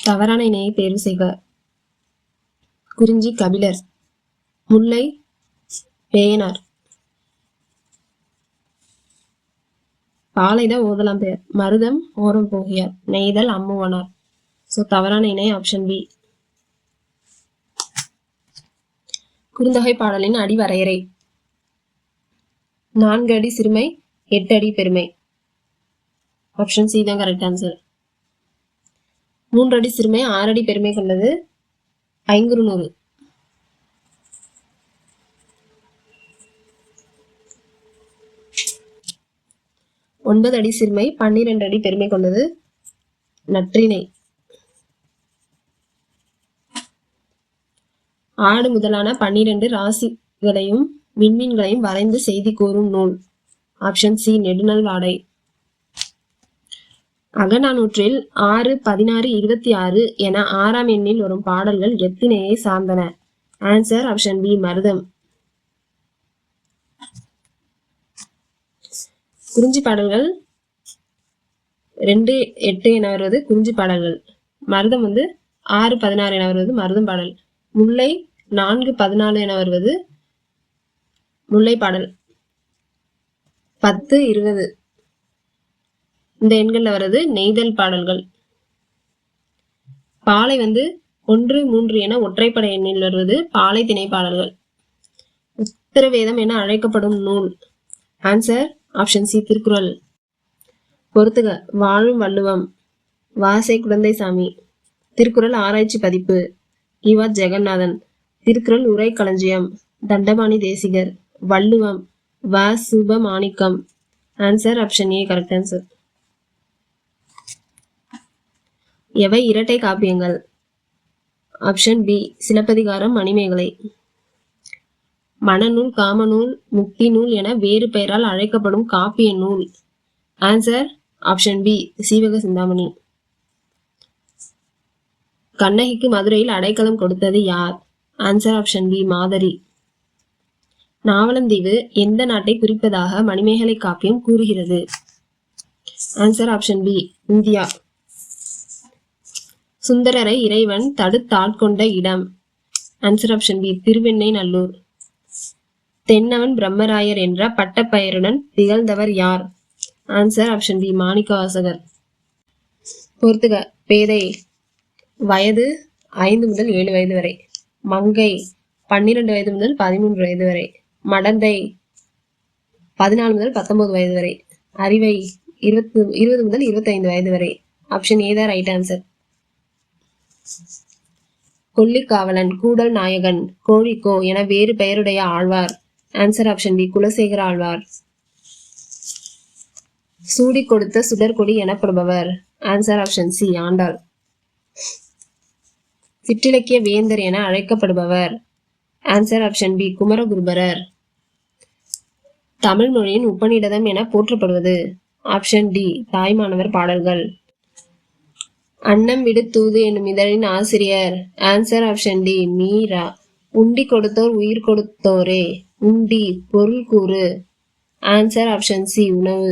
தவறான இணையை தேர்வு செய்க. குறிஞ்சி கபிலர், முல்லை பேயனார், பாலைதான் ஓதலாம் பெயர், மருதம் ஓரம் போகியார், நெய்தல் அம்முவனார். ஸோ தவறான இணை ஆப்ஷன் பி. குறுந்தொகை பாடலின் அடி வரையறை. 4 அடி சிறுமை, 8 அடி பெருமை. ஆப்ஷன் சி தான் கரெக்ட் ஆன்சர். 3 அடி சிறுமை, 6 அடி பெருமை கொண்டது ஐங்குறுநூறு. 9 அடி சிறுமை, 12 அடி பெருமை கொண்டது நற்றிணை. ஆடு முதலான 12 ராசிகளையும் விண்மீன்களையும் வரைந்து செய்தி கூறும் நூல். ஆப்ஷன் சி நெடுநல் வாடை. அகநானூற்றில் 6, 16, 26 என 6ஆம் எண்ணில் வரும் பாடல்கள் எத்தினையை சார்ந்தன? ஆன்சர் ஆப்ஷன் பி மருதம். குறிஞ்சி பாடல்கள் 2, 8 என வருவது குறிஞ்சி பாடல்கள். மருதம் 6, 16 என வருவது மருதம் பாடல். முல்லை 4, 14 என வருவது முல்லை பாடல். 10, 20 இந்த எண்கள்ல வருது நெய்தல் பாடல்கள். பாலை 1, 3 என ஒற்றைப்படை எண்ணில் வருவது பாலை திணை பாடல்கள். உத்தரவேதம் என அழைக்கப்படும் நூல். Answer option C Thirukkural. பொறுத்துக. வாழும் வள்ளுவம், வாசை குழந்தைசாமி. திருக்குறள் ஆராய்ச்சி பதிப்பு, இவா ஜெகநாதன். திருக்குறள் உரை களஞ்சியம், Dandapani Desikar. Valluvam, Va Subamanickam. Answer option A correct answer. எவை இரட்டை காப்பியங்கள்? Option B Silappatikaram, Manimekalai. மணநூல், காமநூல், முக்தி நூல் என வேறு பெயரால் அழைக்கப்படும் காப்பிய நூல். Answer option B Seevaka Chintamani. கண்ணகிக்கு மதுரையில் அடைக்கலம் கொடுத்தது யார்? ஆன்சர் ஆப்ஷன் பி மாதரி. நாவலந்தீவு எந்த நாட்டை குறிப்பதாக மணிமேகலை காப்பியம் கூறுகிறது? Answer option B India. சுந்தரரை இறைவன் தடுத்தாட்கொண்ட இடம். Answer option B Thiruvennai Nallur. Thennavan Brahmarayar என்ற பட்டப்பெயருடன் திகழ்ந்தவர் யார்? Answer option B Manikkavasagar. பொறுத்துக. பேதை வயது 5 முதல் 7 வயது வரை. மங்கை 12 வயது முதல் 13 வயது வரை. மடந்தை 14 முதல் 19 வயது வரை. அறிவை 20 முதல் 25 வயது வரை. ஆப்ஷன் ஏ தான் ரைட் ஆன்சர். கொல்லிக்காவலன், கூடல் நாயகன், கோழிக்கோ என வேறு பெயருடைய ஆழ்வார். Answer option B Kulasekhara Alvar. சூடி கொடுத்த சுடற்கொடி எனப்படுபவர். Answer option C Andal. சிற்றிலக்கிய வேந்தர் என அழைக்கப்படுபவர். Answer option B Kumaraguruparar. Tamil மொழியின் உபநிடதம் என போற்றப்படுவது. ஆப்ஷன் டி தாய்மானவர் பாடல்கள். அன்னம் விடு தூது என்னும் இதழின் ஆசிரியர். Answer option D Meera. உண்டி கொடுத்தோர் உயிர் கொடுத்தோரே. உண்டி பொருள் கூறு. ஆன்சர் ஆப்ஷன் சி உணவு.